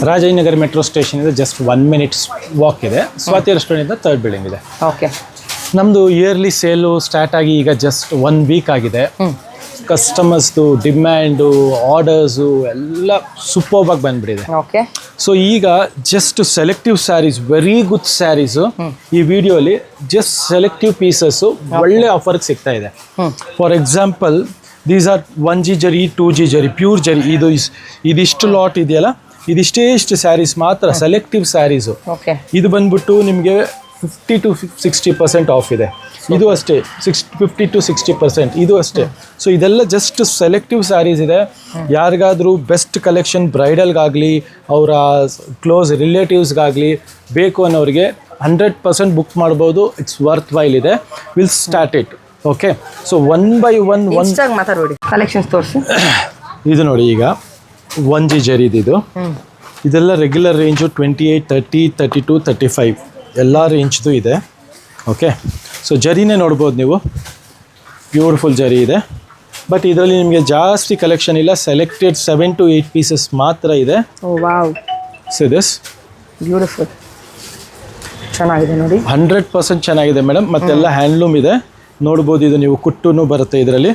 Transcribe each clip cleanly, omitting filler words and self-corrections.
Rajajinagar metro station ಇದೆ, just 1 minute walk ಇದೆ. Swati restaurant ಇಂದ 3rd ಬಿಲ್ಡಿಂಗ್ ಇದೆ. ಓಕೆ. ನಮ್ಮದು ಇಯರ್ಲಿ ಸೇಲು ಸ್ಟಾರ್ಟ್ ಆಗಿ ಈಗ ಜಸ್ಟ್ 1 week ಆಗಿದೆ. ಕಸ್ಟಮರ್ಸ್ದು ಡಿಮ್ಯಾಂಡು, ಆರ್ಡರ್ಸು ಎಲ್ಲ ಸೂಪರ್ಬಾಗಿ ಬಂದ್ಬಿಟ್ಟಿದೆ. ಓಕೆ. ಸೊ ಈಗ just selective sarees, very good sarees ಈ ವಿಡಿಯೋಲಿ ಜಸ್ಟ್ ಸೆಲೆಕ್ಟಿವ್ ಪೀಸಸ್ಸು ಒಳ್ಳೆ ಆಫರ್ಗೆ ಸಿಗ್ತಾ ಇದೆ. For example these are 1G ಜರಿ, 2G ಜರಿ, ಪ್ಯೂರ್ ಜರಿ. ಇದಿಷ್ಟು ಲಾಟ್ ಇದೆಯಲ್ಲ, ಇಷ್ಟು ಸ್ಯಾರೀಸ್ ಮಾತ್ರ ಸೆಲೆಕ್ಟಿವ್ ಸ್ಯಾರೀಸು. ಇದು ಬಂದ್ಬಿಟ್ಟು ನಿಮಗೆ 50 to 60% ಆಫ್ ಇದೆ. ಇದು ಅಷ್ಟೇ 50 to 60%, ಇದು ಅಷ್ಟೇ. ಸೊ ಇದೆಲ್ಲ ಜಸ್ಟ್ ಸೆಲೆಕ್ಟಿವ್ ಸ್ಯಾರೀಸ್ ಇದೆ. ಯಾರಿಗಾದರೂ ಬೆಸ್ಟ್ ಕಲೆಕ್ಷನ್ ಬ್ರೈಡಲ್ಗಾಗಲಿ ಅವರ ಕ್ಲೋಸ್ ರಿಲೇಟಿವ್ಸ್ಗಾಗಲಿ ಬೇಕು ಅನ್ನೋರಿಗೆ 100% ಬುಕ್ ಮಾಡ್ಬೋದು. ಇಟ್ಸ್ ವರ್ತ್ ವೈಲ್ ಇದೆ. Will start it. Okay. So 1 by 1 ಮಾತಾಡಿ ಕಲೆಕ್ಷನ್ಸ್ ತೋರಿಸಿ. ಇದು ನೋಡಿ, ಈಗ 1G ಜರಿದು ಇದೆಲ್ಲ ರೆಗ್ಯುಲರ್ ರೇಂಜು 28, 30, 32, 35 ಎಲ್ಲ ರೇಂಜ್ದು ಇದೆ. ಓಕೆ. ಸೊ ಜರಿನೇ ನೋಡ್ಬೋದು ನೀವು, ಬ್ಯೂಟಿಫುಲ್ ಜರಿ ಇದೆ. ಬಟ್ ಇದರಲ್ಲಿ ನಿಮಗೆ ಜಾಸ್ತಿ ಕಲೆಕ್ಷನ್ ಇಲ್ಲ, ಸೆಲೆಕ್ಟೆಡ್ 7 to 8 ಪೀಸಸ್ ಮಾತ್ರ ಇದೆ. ಸೊ ದಿಸ್ ಬ್ಯೂಟಿಫುಲ್, ಚೆನ್ನಾಗಿದೆ ನೋಡಿ, 100% ಚೆನ್ನಾಗಿದೆ ಮೇಡಮ್. ಮತ್ತೆಲ್ಲ ಹ್ಯಾಂಡ್ಲೂಮ್ ಇದೆ, ನೋಡ್ಬೋದು. ಇದು ನೀವು ಕುಟ್ಟೂ ಬರುತ್ತೆ ಇದರಲ್ಲಿ.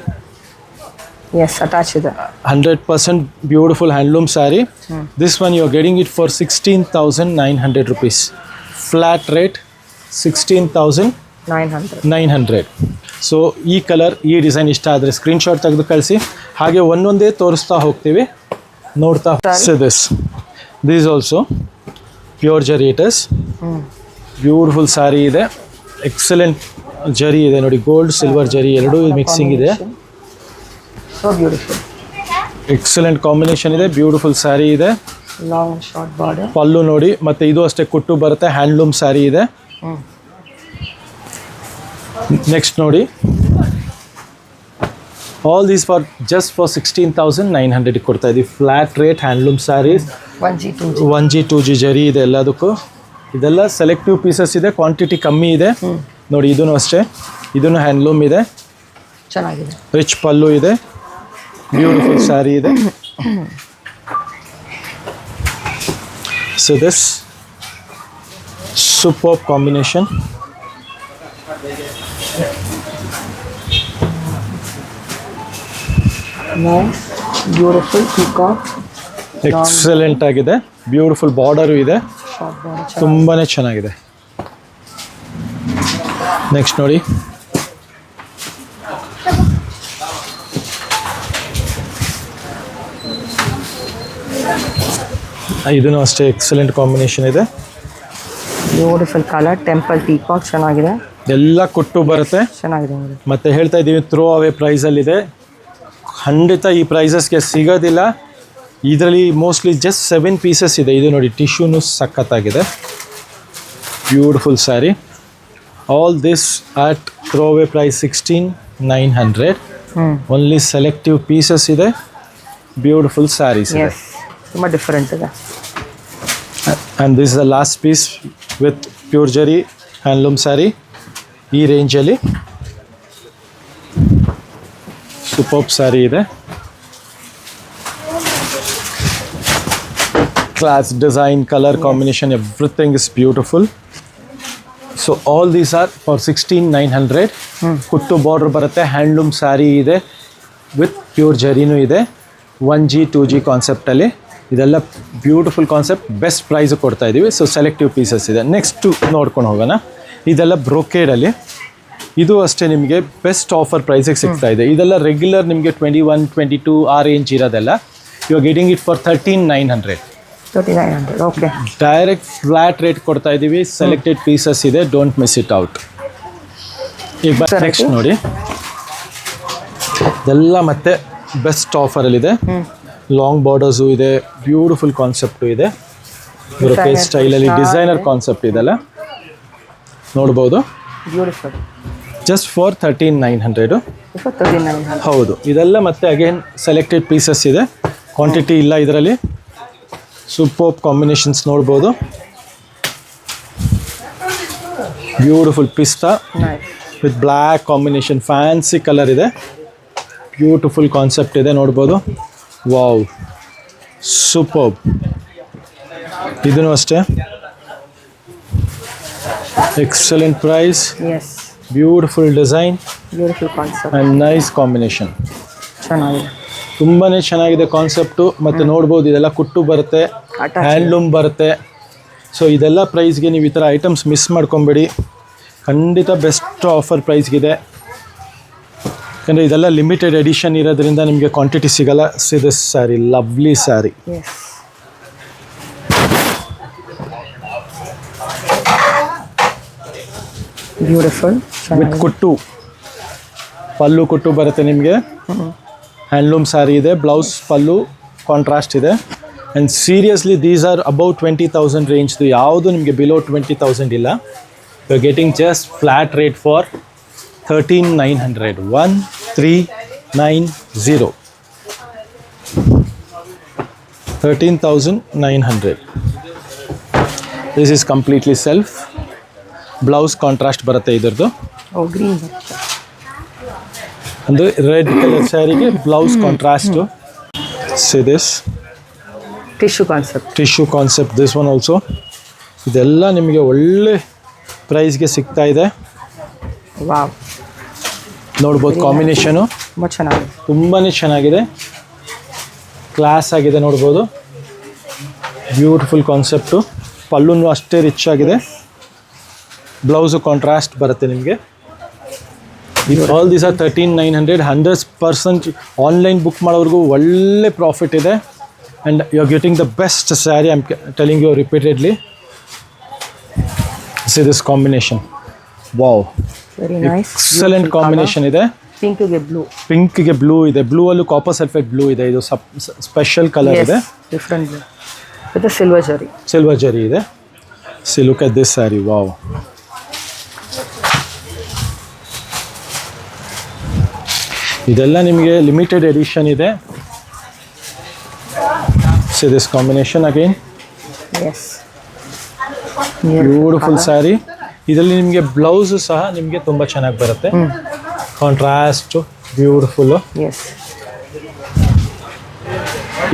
ಎಸ್, ಅಟ್ಯಾಚ್ ಇದೆ. 100% beautiful handloom sari. This one you are getting it for 16,900 rupees. Flat rate 16,900. So ಈ ಕಲರ್, ಈ ಡಿಸೈನ್ ಇಷ್ಟ ಆದರೆ ಸ್ಕ್ರೀನ್ಶಾಟ್ ತೆಗೆದು ಕಳಿಸಿ. ಹಾಗೆ ಒಂದೊಂದೇ ತೋರಿಸ್ತಾ ಹೋಗ್ತೀವಿ, ನೋಡ್ತಾ. ಸೊ ದಿಸ್ ಆಲ್ಸೋ ಪ್ಯೂರ್ ಜರಿ ಇಟ್ ಇಸ್. ಬ್ಯೂಟಿಫುಲ್ ಸ್ಯಾರಿ ಇದೆ, ಎಕ್ಸಲೆಂಟ್ ಜರಿ ಇದೆ ನೋಡಿ, ಗೋಲ್ಡ್ ಸಿಲ್ವರ್ ಜರಿ ಎರಡೂ ಮಿಕ್ಸಿಂಗ್ ಇದೆ. ಸೊ ಬ್ಯೂಟಿಫುಲ್, ಎಕ್ಸಲೆಂಟ್ ಕಾಂಬಿನೇಷನ್ ಇದೆ. ಬ್ಯೂಟಿಫುಲ್ ಸ್ಯಾರಿ ಇದೆ, ಲಾಂಗ್ ಶಾರ್ಟ್ ಬಾರ್ಡರ್, ಪಲ್ಲು ನೋಡಿ. ಮತ್ತು ಇದು ಅಷ್ಟೇ ಕುಟ್ಟು ಬರುತ್ತೆ, ಹ್ಯಾಂಡ್ಲೂಮ್ ಸ್ಯಾರಿ ಇದೆ. ನೆಕ್ಸ್ಟ್ ನೋಡಿ, all these for just for 16,900 ಕೊಡ್ತಾ ಇದ್ದೀವಿ. Flat rate handloom saris, 1G 2G ಜರಿ ಇದೆ ಎಲ್ಲದಕ್ಕೂ. ಇದೆಲ್ಲ ಸೆಲೆಕ್ಟಿವ್ ಪೀಸಸ್ ಇದೆ, ಕ್ವಾಂಟಿಟಿ ಕಮ್ಮಿ ಇದೆ ನೋಡಿ. ಇದೂ ಅಷ್ಟೇ, ಇದೂ ಹ್ಯಾಂಡ್ಲೂಮ್ ಇದೆ, ಚೆನ್ನಾಗಿದೆ. ರಿಚ್ ಪಲ್ಲು ಇದೆ, ಬ್ಯೂಟಿಫುಲ್ ಸ್ಯಾರಿ ಇದೆ. So this super combination. Beautiful peacock, excellent ಆಗಿದೆ. ಬ್ಯೂಟಿಫುಲ್ ಬಾರ್ಡರು ಇದೆ, ತುಂಬಾ ಚೆನ್ನಾಗಿದೆ. ನೆಕ್ಸ್ಟ್ ನೋಡಿ, ಇದೂ ಅಷ್ಟೇ ಎಕ್ಸಲೆಂಟ್ ಕಾಂಬಿನೇಷನ್ ಇದೆ. ಬ್ಯೂಟಿಫುಲ್ ಕಲರ್, ಟೆಂಪಲ್ ಪೀಕಾಕ್, ಚೆನ್ನಾಗಿದೆ. ಎಲ್ಲ ಕುಟ್ಟು ಬರುತ್ತೆ, ಚೆನ್ನಾಗಿದೆ. ಮತ್ತೆ ಹೇಳ್ತಾ ಇದ್ದೀವಿ ಥ್ರೋ ಅವೇ ಪ್ರೈಸಲ್ಲಿದೆ. ಖಂಡಿತ ಈ ಪ್ರೈಸಸ್ಗೆ ಸಿಗೋದಿಲ್ಲ. ಇದರಲ್ಲಿ ಮೋಸ್ಟ್ಲಿ ಜಸ್ಟ್ 7 ಪೀಸಸ್ ಇದೆ. ಇದು ನೋಡಿ, ಟಿಶ್ಯೂನು ಸಖತ್ತಾಗಿದೆ. Beautiful sari. All this at throw away price 16,900. Only selective pieces ಇದೆ, ಬ್ಯೂಟಿಫುಲ್ ಸ್ಯಾರೀಸ್ ಇದೆ, ತುಂಬ ಡಿಫರೆಂಟ್ ಇದೆ. And this is the last piece with pure zari handloom sari ಈ ರೇಂಜಲ್ಲಿ. ಸೂಪರ್ಬ್ ಸ್ಯಾರಿ ಇದೆ, class, design, colour combination, everything is beautiful. So all these are for 16,900. Kuttu border ಬರುತ್ತೆ, handloom sari ಇದೆ with pure ಜರಿನೂ ಇದೆ. 1G 2G ಕಾನ್ಸೆಪ್ಟಲ್ಲಿ ಇದೆಲ್ಲ ಬ್ಯೂಟಿಫುಲ್ ಕಾನ್ಸೆಪ್ಟ್, ಬೆಸ್ಟ್ ಪ್ರೈಸ್ ಕೊಡ್ತಾ ಇದ್ದೀವಿ. So selective pieces ಇದೆ. ನೆಕ್ಸ್ಟು ನೋಡ್ಕೊಂಡು ಹೋಗೋಣ. ಇದೆಲ್ಲ ಬ್ರೊಕೇಡಲ್ಲಿ, ಇದು ಅಷ್ಟೇ ನಿಮಗೆ ಬೆಸ್ಟ್ ಆಫರ್ ಪ್ರೈಸಿಗೆ ಸಿಗ್ತಾ ಇದೆ. ಇದೆಲ್ಲ ರೆಗ್ಯುಲರ್ ನಿಮಗೆ 21, 22 ಆ ರೇಂಜ್ ಇರೋದೆಲ್ಲ you are getting it for 13,900. Okay. Direct flat rate ಕೊಡ್ತಾ ಇದ್ದೀವಿ. ಸೆಲೆಕ್ಟೆಡ್ ಪೀಸಸ್ ಇದೆ, ಡೋಂಟ್ ಮಿಸ್ ಇಟ್ ಔಟ್. ಈಗ ನೆಕ್ಸ್ಟ್ ನೋಡಿ, ಇದೆಲ್ಲ ಮತ್ತೆ ಬೆಸ್ಟ್ ಆಫರಲ್ಲಿದೆ. ಲಾಂಗ್ ಬಾರ್ಡರ್ಸು ಇದೆ, ಬ್ಯೂಟಿಫುಲ್ ಕಾನ್ಸೆಪ್ಟು ಇದೆ, ಬ್ರೊಕೆ ಸ್ಟೈಲಲ್ಲಿ ಡಿಸೈನರ್ ಕಾನ್ಸೆಪ್ಟ್ ಇದೆಲ್ಲ ನೋಡ್ಬೋದು. Just for 13,900. ಹೌದು, ಇದೆಲ್ಲ ಮತ್ತೆ ಅಗೇನ್ ಸೆಲೆಕ್ಟೆಡ್ ಪೀಸಸ್ ಇದೆ, ಕ್ವಾಂಟಿಟಿ ಇಲ್ಲ ಇದರಲ್ಲಿ. ಸೂಪರ್ ಕಾಂಬಿನೇಷನ್ಸ್ ನೋಡ್ಬೋದು. ಬ್ಯೂಟಿಫುಲ್ ಪಿಸ್ತಾ with black combination, fancy colour ಇದೆ, ಬ್ಯೂಟಿಫುಲ್ ಕಾನ್ಸೆಪ್ಟ್ ಇದೆ ನೋಡ್ಬೋದು. Wow, super. ಇದನ್ನು ಅಷ್ಟೇ excellent price, yes, beautiful design beautiful concept, and nice combination. ಚೆನ್ನಾಗಿದೆ. ತುಂಬಾ ಚೆನ್ನಾಗಿದೆ ಕಾನ್ಸೆಪ್ಟು. ಮತ್ತು ನೋಡ್ಬೋದು ಇದೆಲ್ಲ ಕುಟ್ಟು ಬರುತ್ತೆ, ಹ್ಯಾಂಡ್ಲೂಮ್ ಬರುತ್ತೆ. ಸೊ ಇದೆಲ್ಲ ಪ್ರೈಸ್ಗೆ ನೀವು ಈ ಥರ ಐಟಮ್ಸ್ ಮಿಸ್ ಮಾಡ್ಕೊಬೇಡಿ. ಖಂಡಿತ ಬೆಸ್ಟ್ ಆಫರ್ ಪ್ರೈಸ್ಗಿದೆ. ಯಾಕಂದರೆ ಇದೆಲ್ಲ ಲಿಮಿಟೆಡ್ ಎಡಿಷನ್ ಇರೋದ್ರಿಂದ ನಿಮಗೆ ಕ್ವಾಂಟಿಟಿ ಸಿಗಲ್ಲ. See this sari, lovely sari. Yes, beautiful with kuttu, pallu kuttu ಬರುತ್ತೆ ನಿಮಗೆ. ಹ್ಯಾಂಡ್ಲೂಮ್ ಸ್ಯಾರಿ ಇದೆ, ಬ್ಲೌಸ್ ಪಲ್ಲು ಕಾಂಟ್ರಾಸ್ಟ್ ಇದೆ. And seriously these are about 20,000 ರೇಂಜ್ದು, ಯಾವುದು ನಿಮಗೆ ಬಿಲೋ 20,000 ಇಲ್ಲ. You are getting just flat rate for 13,900. 1390, 13,900. This is completely self. Blouse contrast ಬರುತ್ತೆ ಇದರದ್ದು. ಓ, ಗ್ರೀನ್ ಅಂದರೆ ರೆಡ್ ಕಲರ್ ಸ್ಯಾರಿಗೆ blouse contrast. See this tissue concept, tissue concept. This one also. ಇದೆಲ್ಲ ನಿಮಗೆ ಒಳ್ಳೆ ಪ್ರೈಸ್ಗೆ ಸಿಗ್ತಾ ಇದೆ. ವಾವ್, ನೋಡ್ಬೋದು ಕಾಂಬಿನೇಷನು ತುಂಬ ಚೆನ್ನಾಗಿದೆ. ತುಂಬಾ ಚೆನ್ನಾಗಿದೆ, ಕ್ಲಾಸ್ ಆಗಿದೆ. ನೋಡ್ಬೋದು ಬ್ಯೂಟಿಫುಲ್ ಕಾನ್ಸೆಪ್ಟು. ಪಲ್ಲುನು ಅಷ್ಟೇ ರಿಚ್ ಆಗಿದೆ. ಬ್ಲೌಸು ಕಾಂಟ್ರಾಸ್ಟ್ ಬರುತ್ತೆ ನಿಮಗೆ. All these are 13,900. 100% online book ಮಾಡೋವ್ರಿಗೂ ಒಳ್ಳೆ ಪ್ರಾಫಿಟ್ ಇದೆ. And you are getting the best sari. I am telling you repeatedly. See this combination, wow, very nice. Excellent combination ಇದೆ. ಪಿಂಕ್ಗೆ ಬ್ಲೂ, ಪಿಂಕ್ಗೆ ಬ್ಲೂ ಇದೆ, ಬ್ಲೂ ಅಲ್ಲೂ ಕಾಪರ್ ಸಲ್ಫೇಟ್ ಬ್ಲೂ ಇದೆ. ಇದು ಸ್ಪೆಷಲ್ ಕಲರ್ ಇದೆ, different blue with silver zari. Silver zari ಇದೆ. See look at this sari, wow. ಇದೆಲ್ಲ ನಿಮಗೆ ಲಿಮಿಟೆಡ್ ಎಡಿಷನ್ ಇದೆ. See this combination again, yes, beautiful sari. ಇದರಲ್ಲಿ ನಿಮಗೆ ಬ್ಲೌಸು ಸಹ ನಿಮಗೆ ತುಂಬ ಚೆನ್ನಾಗಿ ಬರುತ್ತೆ. Contrast beautiful. ಎಸ್,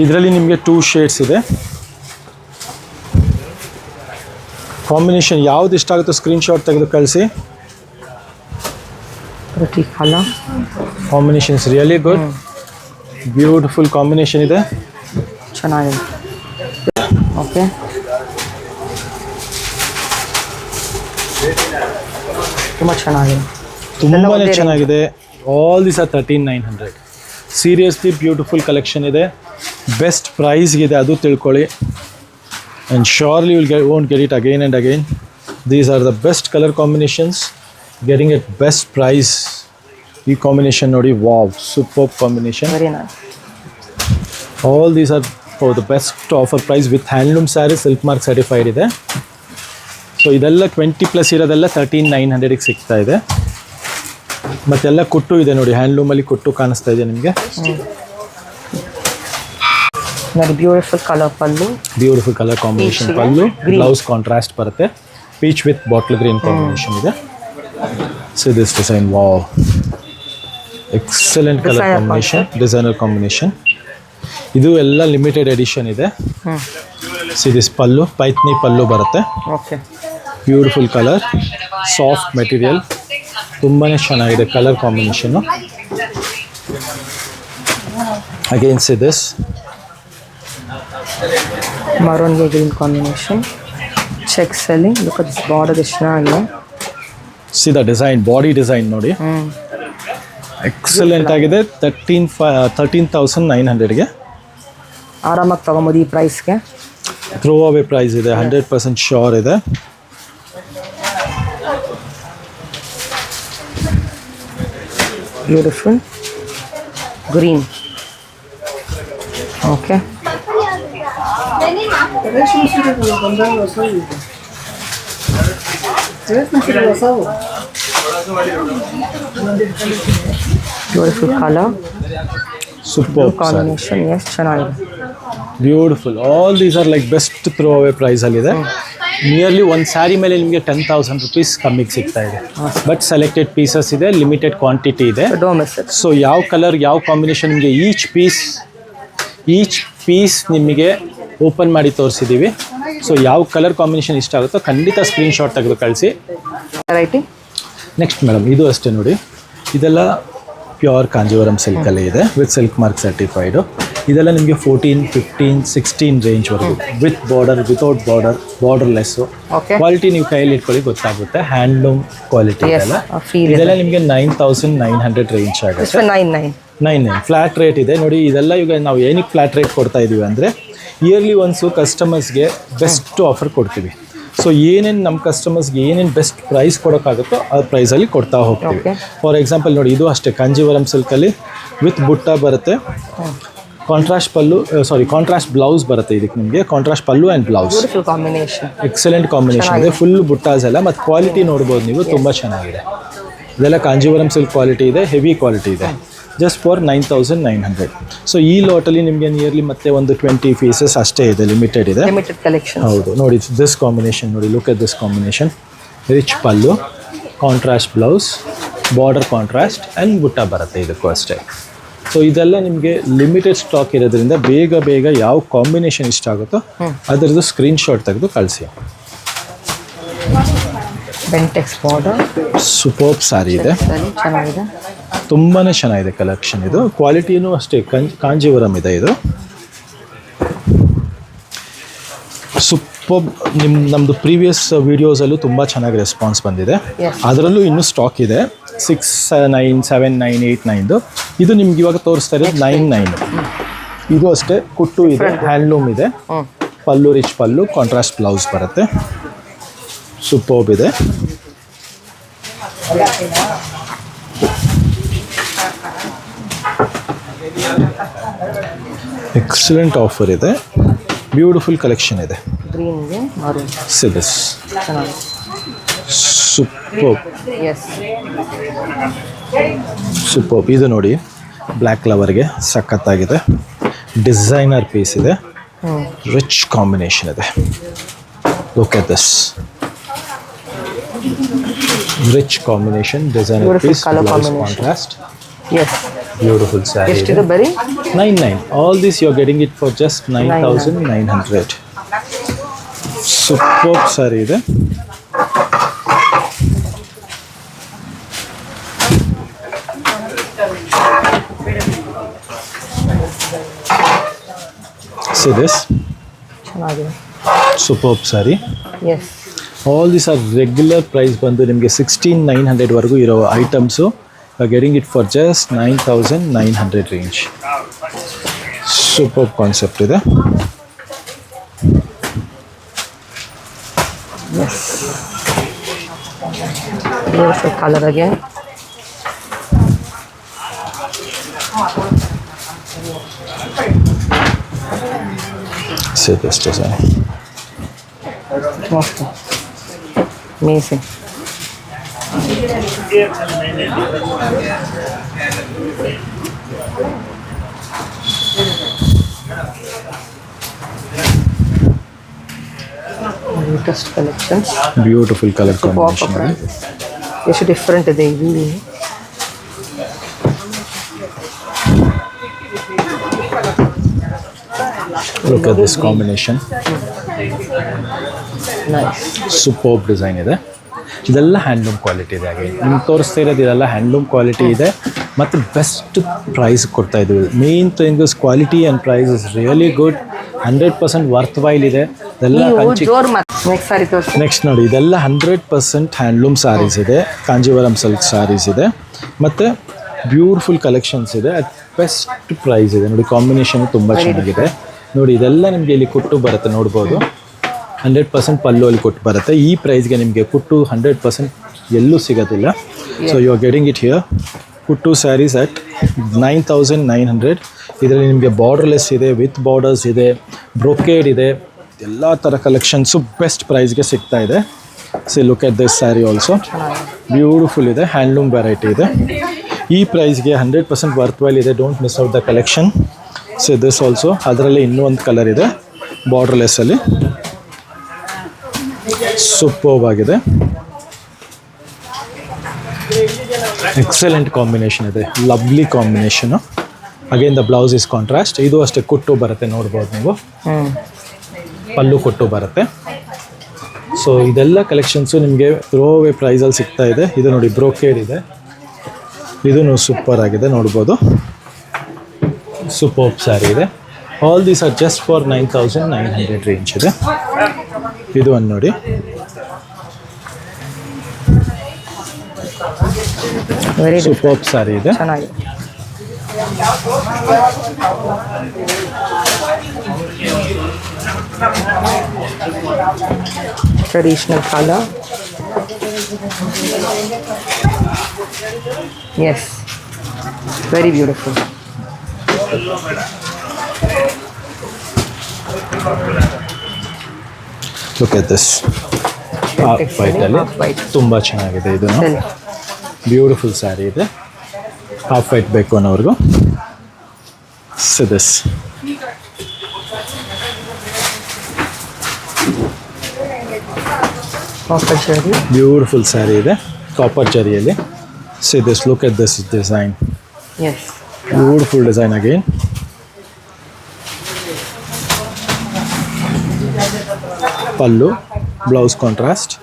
ಇದರಲ್ಲಿ ನಿಮಗೆ 2 ಶೇಡ್ಸ್ ಇದೆ. ಕಾಂಬಿನೇಷನ್ ಯಾವ್ದು ಇಷ್ಟ ಆಗುತ್ತೋ ಸ್ಕ್ರೀನ್ಶಾಟ್ ತೆಗೆದು ಕಳಿಸಿ. ಪ್ರತಿ colour combination is really good, beautiful combination ಇದೆ. ಚೆನ್ನಾಗಿದೆ. ಓಕೆ, ತುಂಬ ಚೆನ್ನಾಗಿದೆ, ತುಂಬಾ ಚೆನ್ನಾಗಿದೆ. All this are 13,900. Seriously beautiful collection ಇದೆ. ಬೆಸ್ಟ್ ಪ್ರೈಸ್ಗಿದೆ, ಅದು ತಿಳ್ಕೊಳ್ಳಿ. And surely will won't get it again and again. These are the best colour combinations, getting at best price. ಈ ಕಾಂಬಿನೇಷನ್ ನೋಡಿ, wow, super combination. Very nice. All these are for the best offer price with handloom sari, silk mark certified ಇದೆ. So ಇದೆಲ್ಲ 20+ ಇರೋದೆಲ್ಲ 13,900ಗೆ ಸಿಗ್ತಾ ಇದೆ. ಮತ್ತೆಲ್ಲ ಕುಟ್ಟು ಇದೆ ನೋಡಿ, ಹ್ಯಾಂಡ್ಲೂಮಲ್ಲಿ ಕುಟ್ಟು ಕಾಣಿಸ್ತಾ ಇದೆ ನಿಮಗೆ. ನೋಡಿ, beautiful colour pallu, beautiful colour combination pallu, blouse contrast ಬರುತ್ತೆ. Peach with bottle green combination ಇದೆ. So this design, wow, excellent colour combination, designer combination. ಇದು ಎಲ್ಲ ಲಿಮಿಟೆಡ್ ಎಡಿಷನ್ ಇದೆ. ಸಿ ದಿಸ್ ಪಲ್ಲು, ಪೈತ್ನಿ ಪಲ್ಲು ಬರುತ್ತೆ. Okay, beautiful colour, soft material, ತುಂಬಾ ಚೆನ್ನಾಗಿದೆ ಕಲರ್ ಕಾಂಬಿನೇಷನ್ನು. Again see this ಮರೂನ್ಗೆ ಗ್ರೀನ್ ಕಾಂಬಿನೇಷನ್, ಚೆಕ್ಸಲ್ಲಿ ಲುಕ್ ಅಟ್ ದಿಸ್ ಬಾರ್ಡರ್ ಎಷ್ಟು ಚೆನ್ನಾಗಿದೆ. See the design, body design ನೋಡಿ, ಎಕ್ಸಲೆಂಟ್ ಆಗಿದೆ. 13,900ಗೆ ಆರಾಮಾಗಿ ತೊಗೊಬೋದು ಈ ಪ್ರೈಸ್ಗೆ. ಥ್ರೋ ಅವೇ ಪ್ರೈಸ್ ಇದೆ, 100% ಶ್ಯೂರ್ ಇದೆ. Beautiful green. Okay, beautiful colour, super combination, yes ಚೆನ್ನಾಗಿದೆ. Beautiful. All these are like best throw away ಪ್ರೈಸಲ್ಲಿದೆ. ನಿಯರ್ಲಿ ಒಂದು ಸ್ಯಾರಿ ಮೇಲೆ ನಿಮಗೆ 10,000 rupees ಕಮ್ಮಿಗೆ ಸಿಗ್ತಾ ಇದೆ. ಬಟ್ ಸೆಲೆಕ್ಟೆಡ್ ಪೀಸಸ್ ಇದೆ, ಲಿಮಿಟೆಡ್ ಕ್ವಾಂಟಿಟಿ ಇದೆ. ಸೊ ಯಾವ ಕಲರ್, ಯಾವ ಕಾಂಬಿನೇಷನ್ ನಿಮಗೆ ಈಚ್ ಪೀಸ್ ನಿಮಗೆ ಓಪನ್ ಮಾಡಿ ತೋರಿಸಿದ್ದೀವಿ. ಸೊ ಯಾವ ಕಲರ್ ಕಾಂಬಿನೇಷನ್ ಇಷ್ಟ ಆಗುತ್ತೋ ಖಂಡಿತ ಸ್ಕ್ರೀನ್ಶಾಟ್ ತೆಗೆದು ಕಳಿಸಿ. ವೆರೈಟಿ ನೆಕ್ಸ್ಟ್ ಮೇಡಮ್ ಇದು ಅಷ್ಟೇ ನೋಡಿ, ಇದೆಲ್ಲ ಪ್ಯೂರ್ ಕಾಂಜೀವರಂ ಸಿಲ್ಕಲ್ಲೇ ಇದೆ ವಿತ್ ಸಿಲ್ಕ್ ಮಾರ್ಕ್ ಸರ್ಟಿಫೈಡು. ಇದೆಲ್ಲ ನಿಮಗೆ 14, 15, 16 ರೇಂಜ್ವರೆಗೂ with border, without border, borderless. Quality ನೀವು ಕೈಯಲ್ಲಿ ಇಟ್ಕೊಳ್ಳಿ ಗೊತ್ತಾಗುತ್ತೆ, ಹ್ಯಾಂಡ್ಲೂಮ್ ಕ್ವಾಲಿಟಿ ಇದೆಲ್ಲ. ಇದೆಲ್ಲ ನಿಮಗೆ 9,900 ರೇಂಜ್ ಆಗುತ್ತೆ. 99 ಫ್ಲಾಟ್ ರೇಟ್ ಇದೆ ನೋಡಿ. ಇದೆಲ್ಲ ಈಗ ನಾವು ಏನಕ್ಕೆ ಫ್ಲಾಟ್ ರೇಟ್ ಕೊಡ್ತಾ ಇದ್ದೀವಿ ಅಂದರೆ ಇಯರ್ಲಿ ಒನ್ಸು ಕಸ್ಟಮರ್ಸ್ಗೆ ಬೆಸ್ಟ್ ಆಫರ್ ಕೊಡ್ತೀವಿ. ಸೊ ಏನೇನು ನಮ್ಮ ಕಸ್ಟಮರ್ಸ್ಗೆ ಏನೇನು ಬೆಸ್ಟ್ ಪ್ರೈಸ್ ಕೊಡೋಕ್ಕಾಗುತ್ತೋ ಆ ಪ್ರೈಸಲ್ಲಿ ಕೊಡ್ತಾ ಹೋಗ್ತೀವಿ. ಫಾರ್ ಎಕ್ಸಾಂಪಲ್ ನೋಡಿ, ಇದು ಅಷ್ಟೇ ಕಾಂಜೀವರಂ ಸಿಲ್ಕಲ್ಲಿ ವಿತ್ ಬುಟ್ಟ ಬರುತ್ತೆ, ಕಾಂಟ್ರಾಸ್ಟ್ ಬ್ಲೌಸ್ ಬರುತ್ತೆ. ಇದಕ್ಕೆ ನಿಮಗೆ contrast pallu and blouse, excellent combination ಇದೆ. ಫುಲ್ ಬುಟ್ಟಾಸ್ ಎಲ್ಲ ಮತ್ತು ಕ್ವಾಲಿಟಿ ನೋಡ್ಬೋದು ನೀವು, ತುಂಬ ಚೆನ್ನಾಗಿದೆ. ಇದೆಲ್ಲ ಕಾಂಜೀವರಂ ಸಿಲ್ಕ್ ಕ್ವಾಲಿಟಿ ಇದೆ, ಹೆವಿ ಕ್ವಾಲಿಟಿ ಇದೆ. Just for 9,900. ಸೊ ಈ ಲಾಟಲ್ಲಿ ನಿಮಗೆ ನಿಯರ್ಲಿ ಮತ್ತೆ ಒಂದು 20 ಪೀಸಸ್ ಅಷ್ಟೇ ಇದೆ, ಲಿಮಿಟೆಡ್ ಇದೆ. ಕಲೆಕ್ಷನ್ ಹೌದು ನೋಡಿ, ದಿಸ್ ಕಾಂಬಿನೇಷನ್ ನೋಡಿ, look at this combination. Rich pallu, contrast blouse, border contrast and ಬುಟ್ಟ ಬರುತ್ತೆ ಇದಕ್ಕೂ ಅಷ್ಟೇ. ಸೊ ಇದೆಲ್ಲ ನಿಮಗೆ ಲಿಮಿಟೆಡ್ ಸ್ಟಾಕ್ ಇರೋದ್ರಿಂದ ಬೇಗ ಯಾವ ಕಾಂಬಿನೇಷನ್ ಇಷ್ಟ ಆಗುತ್ತೋ ಅದರದ್ದು ಸ್ಕ್ರೀನ್ಶಾಟ್ ತೆಗೆದು ಕಳಿಸಿ. ಬೆಂಟೆಕ್ಸ್ ಬಾರ್ಡರ್, ಸೂಪರ್ಬ್ ಸ್ಯಾರಿ ಇದೆ, ಚೆನ್ನಾಗಿದೆ, ತುಂಬಾ ಚೆನ್ನಾಗಿದೆ ಕಲೆಕ್ಷನ್. ಇದು ಕ್ವಾಲಿಟಿನೂ ಅಷ್ಟೇ ಕಾಂಜೀವರಂ ಇದೆ. ಇದು ಸೂಪರ್ಬ್. ನಮ್ಮದು ಪ್ರೀವಿಯಸ್ ವೀಡಿಯೋಸಲ್ಲೂ ತುಂಬ ಚೆನ್ನಾಗಿ ರೆಸ್ಪಾನ್ಸ್ ಬಂದಿದೆ. ಅದರಲ್ಲೂ ಇನ್ನೂ ಸ್ಟಾಕ್ ಇದೆ 6, 9, 7, 9, 8, 9. ಇದು ನಿಮ್ಗೆ ಇವಾಗ ತೋರಿಸ್ತಾ ಇರೋದು 9. ಇದು ಅಷ್ಟೇ ಕುಟ್ಟು ಇದೆ, ಹ್ಯಾಂಡ್ಲೂಮ್ ಇದೆ, pallu rich pallu, contrast blouse ಬರುತ್ತೆ. ಸೂಪರ್ಬ್ ಇದೆ. ಎಕ್ಸಲೆಂಟ್ ಆಫರ್ ಇದೆ, ಬ್ಯೂಟಿಫುಲ್ ಕಲೆಕ್ಷನ್ ಇದೆ. See this superb. ಇದು ನೋಡಿ, ಬ್ಲ್ಯಾಕ್ ಕಲರ್ಗೆ ಸಖತ್ತಾಗಿದೆ, ಡಿಸೈನರ್ ಪೀಸ್ ಇದೆ, ರಿಚ್ ಕಾಂಬಿನೇಷನ್ ಇದೆ. Look at this rich combination, designer piece, blouse contrast. Beautiful saree. ಎಷ್ಟು ಬರೀ 99. All this you are getting it for just 9,900. Superb saree ಇದೆ. See this? ಚೆನ್ನಾಗಿದೆ. Superb saree. Yes. All these are regular price ಬಂದು ನಿಮಗೆ 16,900 ವರೆಗೂ ಇರೋ items. Getting it for just 9,900 range. Superb concept ಇದೆ. Yes. Beautiful color again. See this design. Amazing. Latest collections. Beautiful color combination. ಎಷ್ಟು different ಇದೆ ಇದು. Look at this combination. Nice. Superb design ಇದೆ. ಇದೆಲ್ಲ ಹ್ಯಾಂಡ್ಲೂಮ್ ಕ್ವಾಲಿಟಿ ಇದೆ. ಹಾಗೆ ನಿಮ್ಗೆ ತೋರಿಸ್ತಾ ಇರೋದು ಇದೆಲ್ಲ ಹ್ಯಾಂಡ್ಲೂಮ್ ಕ್ವಾಲಿಟಿ ಇದೆ ಮತ್ತು ಬೆಸ್ಟ್ ಪ್ರೈಸ್ ಕೊಡ್ತಾ ಇದ್ದೀವಿ. Main thing is quality and price is really good, 100% worthwhile ಇದೆ. ಇದೆಲ್ಲ ನೆಕ್ಸ್ಟ್ ನೋಡಿ, ಇದೆಲ್ಲ 100% ಹ್ಯಾಂಡ್ಲೂಮ್ ಸ್ಯಾರೀಸ್ ಇದೆ, ಕಾಂಜೀವರಂ ಸಿಲ್ಕ್ ಸ್ಯಾರೀಸ್ ಇದೆ ಮತ್ತು ಬ್ಯೂಟಿಫುಲ್ ಕಲೆಕ್ಷನ್ಸ್ ಇದೆ ಅಟ್ ಬೆಸ್ಟ್ ಪ್ರೈಸ್ ಇದೆ. ನೋಡಿ ಕಾಂಬಿನೇಷನ್ ತುಂಬ ಚೆನ್ನಾಗಿದೆ. ನೋಡಿ ಇದೆಲ್ಲ ನಿಮಗೆ ಇಲ್ಲಿ ಕುಟ್ಟು ಬರುತ್ತೆ, ನೋಡ್ಬೋದು 100% ಪಲ್ಲು ಅಲ್ಲಿ ಕೊಟ್ಟು ಬರುತ್ತೆ. ಈ ಪ್ರೈಸ್ಗೆ ನಿಮಗೆ ಕುಟ್ಟು 100% ಎಲ್ಲೂ ಸಿಗೋದಿಲ್ಲ. So you are getting it here. ಕುಟ್ಟು ಸ್ಯಾರೀಸ್ ಅಟ್ 9,900. ಇದರಲ್ಲಿ ನಿಮಗೆ ಬಾರ್ಡರ್ಲೆಸ್ ಇದೆ, ವಿತ್ ಬಾರ್ಡರ್ಸ್ ಇದೆ, ಬ್ರೊಕೇಡ್ ಇದೆ, ಎಲ್ಲ ಥರ ಕಲೆಕ್ಷನ್ಸು ಬೆಸ್ಟ್ ಪ್ರೈಸ್ಗೆ ಸಿಗ್ತಾ ಇದೆ. See look at this sari also, beautiful ಇದೆ, ಹ್ಯಾಂಡ್ಲೂಮ್ ವೆರೈಟಿ ಇದೆ. ಈ ಪ್ರೈಸ್ಗೆ 100% ವರ್ತ್ ವೈಲ್ ಇದೆ. Don't miss out the collection. See this also, ಅದರಲ್ಲಿ ಇನ್ನೂ ಒಂದು ಕಲರ್ ಇದೆ ಬಾರ್ಡರ್ಲೆಸ್ಸಲ್ಲಿ, ಸೂಪರ್ಬ್ ಆಗಿದೆ. ಎಕ್ಸಲೆಂಟ್ ಕಾಂಬಿನೇಷನ್ ಇದೆ, lovely combination. Again the blouse is contrast. ಇದು ಅಷ್ಟೇ ಕುಟ್ಟು ಬರುತ್ತೆ, ನೋಡ್ಬೋದು ನೀವು. ಪಲ್ಲು ಕೊಟ್ಟು ಬರುತ್ತೆ. ಸೊ ಇದೆಲ್ಲ ಕಲೆಕ್ಷನ್ಸು ನಿಮಗೆ ಥ್ರೋ ಅವೇ ಪ್ರೈಸಲ್ಲಿ ಸಿಗ್ತಾ ಇದೆ. ಇದು ನೋಡಿ ಬ್ರೋಕೇಡ್ ಇದೆ, ಇದೂ ಸೂಪರ್ ಆಗಿದೆ ನೋಡ್ಬೋದು. ಸೂಪರ್ ಸ್ಯಾರಿ ಇದೆ. All these are just for 9,900 range ಇದೆ. ಇದು ಒಂದು ನೋಡಿ, ವೆರಿ ಸೂಪರ್ ಸ್ಯಾರಿ ಇದೆ. ಚೆನ್ನಾಗಿದೆ. Traditional colour. Yes, very beautiful. Look at this ವೈಟಲ್ಲಿ ತುಂಬ ಚೆನ್ನಾಗಿದೆ. ಇದು ಬ್ಯೂಟಿಫುಲ್ ಸ್ಯಾರಿ ಇದೆ. ಹಾಫ್ ವೈಟ್ ಬೇಕು ಅನ್ನೋರ್ಗು ದಿಸ್. ಬ್ಯೂಟಿಫುಲ್ ಸ್ಯಾರಿ ಇದೆ ಕಾಪರ್ ಜರಿಯಲ್ಲಿ. This, look at this design. Yes, beautiful design again. Pallu, blouse contrast,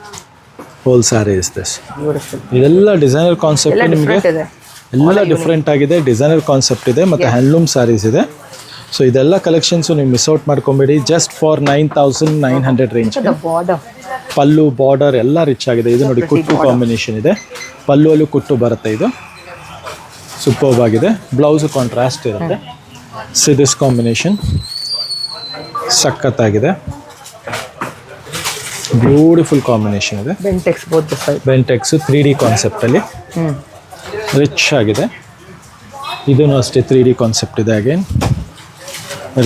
whole sari is this. Beautiful. ಇದೆಲ್ಲ ಡಿಸೈನರ್ ಕಾನ್ಸೆಪ್ಟ್ ನಿಮಗೆ ಇದೆ. ಎಲ್ಲ ಡಿಫ್ರೆಂಟ್ ಆಗಿದೆ. ಡಿಸೈನರ್ ಕಾನ್ಸೆಪ್ಟ್ ಇದೆ ಮತ್ತು ಹ್ಯಾಂಡ್ಲೂಮ್ ಸ್ಯಾರೀಸ್ ಇದೆ. ಸೊ ಇದೆಲ್ಲ ಕಲೆಕ್ಷನ್ಸು ನೀವು ಮಿಸ್ ಔಟ್ ಮಾಡ್ಕೊಂಬೇಡಿ. Just for 9,900 range. Border, pallu, border ಎಲ್ಲ ರಿಚ್ ಆಗಿದೆ. ಇದು ನೋಡಿ ಕುಟ್ಟು ಕಾಂಬಿನೇಷನ್ ಇದೆ. ಪಲ್ಲು ಅಲ್ಲೂ ಕುಟ್ಟು ಬರುತ್ತೆ. ಇದು ಸೂಪರ್ಬ್ ಆಗಿದೆ. ಬ್ಲೌಸು ಕಾಂಟ್ರಾಸ್ಟ್ ಇರುತ್ತೆ. ದಿಸ್ ಕಾಂಬಿನೇಷನ್ ಸಖತ್ತಾಗಿದೆ. ಬ್ಯೂಟಿಫುಲ್ ಕಾಂಬಿನೇಷನ್ ಇದೆ. Bentex both side. Bentex 3D ಕಾನ್ಸೆಪ್ಟಲ್ಲಿ ರಿಚ್ ಆಗಿದೆ. ಇದೂ ಅಷ್ಟೇ 3D ಕಾನ್ಸೆಪ್ಟ್ ಇದೆ. ಅಗೇನ್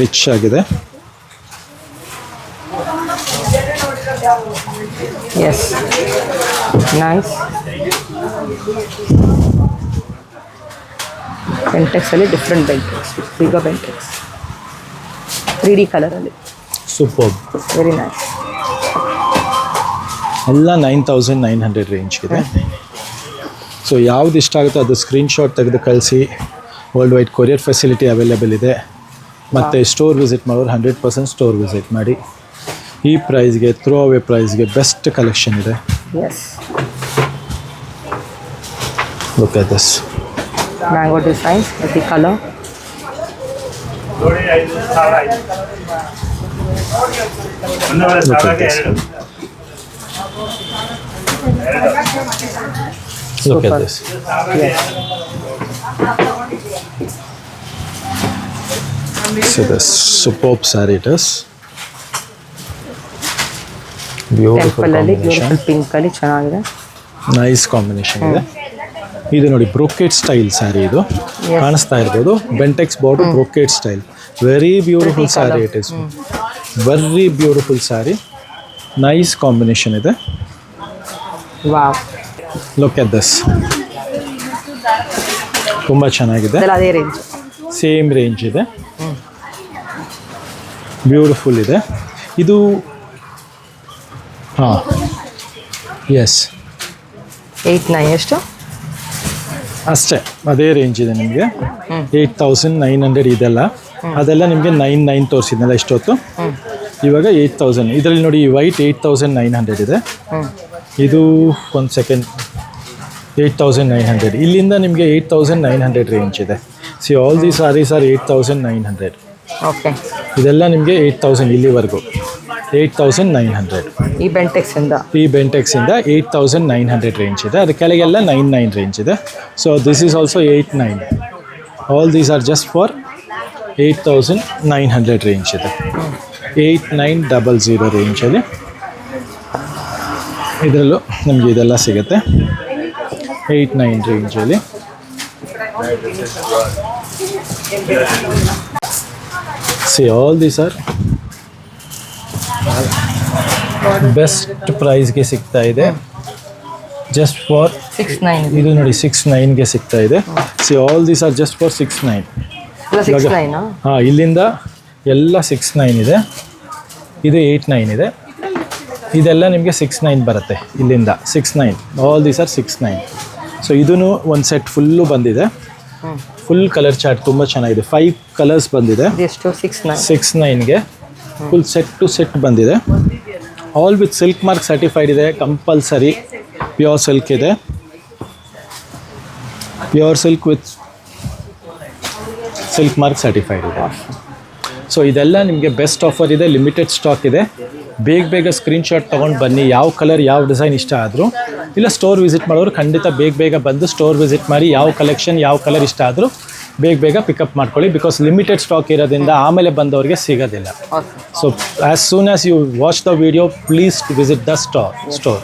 ರಿಚ್ ಆಗಿದೆ. Yes, nice. ಬೆಂಟೆಕ್ಸಲ್ಲಿ different Bentex, big Bentex 3D ಕಲರಲ್ಲಿ. Super, very nice. ಎಲ್ಲ 9,900 ರೇಂಜ್ ಇದೆ. ಸೊ ಯಾವ್ದು ಇಷ್ಟ ಆಗುತ್ತೋ ಅದು ಸ್ಕ್ರೀನ್ಶಾಟ್ ತೆಗೆದು ಕಳಿಸಿ. World wide courier facility available ಇದೆ. ಮತ್ತು ಸ್ಟೋರ್ ವಿಸಿಟ್ ಮಾಡೋರು 100% ಸ್ಟೋರ್ ವಿಸಿಟ್ ಮಾಡಿ. ಈ ಪ್ರೈಸ್ಗೆ, ಥ್ರೋ ಅವೇ ಪ್ರೈಸ್ಗೆ ಬೆಸ್ಟ್ ಕಲೆಕ್ಷನ್ ಇದೆ. Yes, look at this. Mango design with the colour. Look at this. Look at this. Yes. So this superb saree it is. Beautiful temple ಅಲ್ಲಿ combination. Beautiful pink ಅಲ್ಲಿ ಚೆನ್ನಾಗಿದೆ. Nice combination ಇದೆ. ಇದು ನೋಡಿ brocade style sari. ಇದು ಕಾಣಿಸ್ತಾ ಇರ್ಬೋದು. Bentex border brocade style. Very beautiful sari it is. Very beautiful sari. Nice combination ಇದೆ. Wow, look at this. ತುಂಬ ಚೆನ್ನಾಗಿದೆ. ಅದೇ ರೇಂಜ್. ಸೇಮ್ ರೇಂಜ್ ಇದೆ. ಬ್ಯೂಟಿಫುಲ್ ಇದೆ. ಇದು ಹಾಂ, ಎಸ್, 8,900 ಎಷ್ಟು? ಅಷ್ಟೇ, ಅದೇ ರೇಂಜ್ ಇದೆ ನಿಮಗೆ. 8,900 ಇದೆಲ್ಲ. ಅದೆಲ್ಲ ನಿಮಗೆ 9,900 ತೋರಿಸಿದ್ನಲ್ಲ ಇಷ್ಟೊತ್ತು. ಇವಾಗ 8,000. ಇದರಲ್ಲಿ ನೋಡಿ ವೈಟ್ 8,900 ಇದೆ. ಇದು ಒಂದು ಸೆಕೆಂಡ್, 8,900. ಇಲ್ಲಿಂದ ನಿಮಗೆ 8,900 ರೇಂಜ್ ಇದೆ. See all the sarees are 8,900. Okay, ಇದೆಲ್ಲ ನಿಮಗೆ 8,000 ಇಲ್ಲಿವರೆಗೂ 8,900. ಈ ಬೆಂಟೆಕ್ಸಿಂದ 8,900 ರೇಂಜ್ ಇದೆ. ಅದ್ರ ಕೆಳಗೆಲ್ಲ 99 ರೇಂಜ್ ಇದೆ. So this is also 8,900. All these are just for 8,900 range ಇದೆ. 8,900 ರೇಂಜಲ್ಲಿ ಇದರಲ್ಲೂ ನಮಗೆ ಇದೆಲ್ಲ ಸಿಗುತ್ತೆ. 8,900 ರೇಂಜಲ್ಲಿ see all these are best ಪ್ರೈಸ್ಗೆ ಸಿಗ್ತಾ ಇದೆ. Just for 6,900. ಇದು ನೋಡಿ 6,900ಗೆ ಸಿಗ್ತಾ ಇದೆ. See all these are just for 6,900. 6,900. ಹಾಂ, ಇಲ್ಲಿಂದ ಎಲ್ಲ 6,900 ಇದೆ. ಇದು 8,900 ಇದೆ. ಇದೆಲ್ಲ ನಿಮಗೆ 6,900 ಬರುತ್ತೆ. ಇಲ್ಲಿಂದ 6,900. All these R 6,900. ಸೊ ಇದೂ ಒಂದು ಸೆಟ್ ಫುಲ್ಲು ಬಂದಿದೆ. ಫುಲ್ ಕಲರ್ ಚಾರ್ಟ್ ತುಂಬ ಚೆನ್ನಾಗಿದೆ. 5 ಕಲರ್ಸ್ ಬಂದಿದೆ. ಎಷ್ಟು? 6,900. 6,900ಗೆ ಫುಲ್ ಸೆಟ್ ಟು ಸೆಟ್ ಬಂದಿದೆ. All with silk mark certified ಇದೆ, ಕಂಪಲ್ಸರಿ ಪ್ಯೂರ್ ಸಿಲ್ಕ್ ಇದೆ, pure silk with silk mark certified ಇದೆ. ಸೊ ಇದೆಲ್ಲ ನಿಮಗೆ ಬೆಸ್ಟ್ ಆಫರ್ ಇದೆ, ಲಿಮಿಟೆಡ್ ಸ್ಟಾಕ್ ಇದೆ. ಬೇಗ ಸ್ಕ್ರೀನ್ಶಾಟ್ ತೊಗೊಂಡು ಬನ್ನಿ. ಯಾವ ಕಲರ್ ಯಾವ ಡಿಸೈನ್ ಇಷ್ಟ ಆದರೂ, ಇಲ್ಲ ಸ್ಟೋರ್ ವಿಸಿಟ್ ಮಾಡೋರು ಖಂಡಿತ ಬೇಗ ಬಂದು ಸ್ಟೋರ್ ವಿಸಿಟ್ ಮಾಡಿ ಯಾವ ಕಲೆಕ್ಷನ್ ಯಾವ ಕಲರ್ ಇಷ್ಟ ಆದರೂ ಬೇಗ ಪಿಕಪ್ ಮಾಡ್ಕೊಳ್ಳಿ. ಬಿಕಾಸ್ ಲಿಮಿಟೆಡ್ ಸ್ಟಾಕ್ ಇರೋದ್ರಿಂದ ಆಮೇಲೆ ಬಂದವರಿಗೆ ಸಿಗೋದಿಲ್ಲ. So as soon as you watch the video, please visit the store.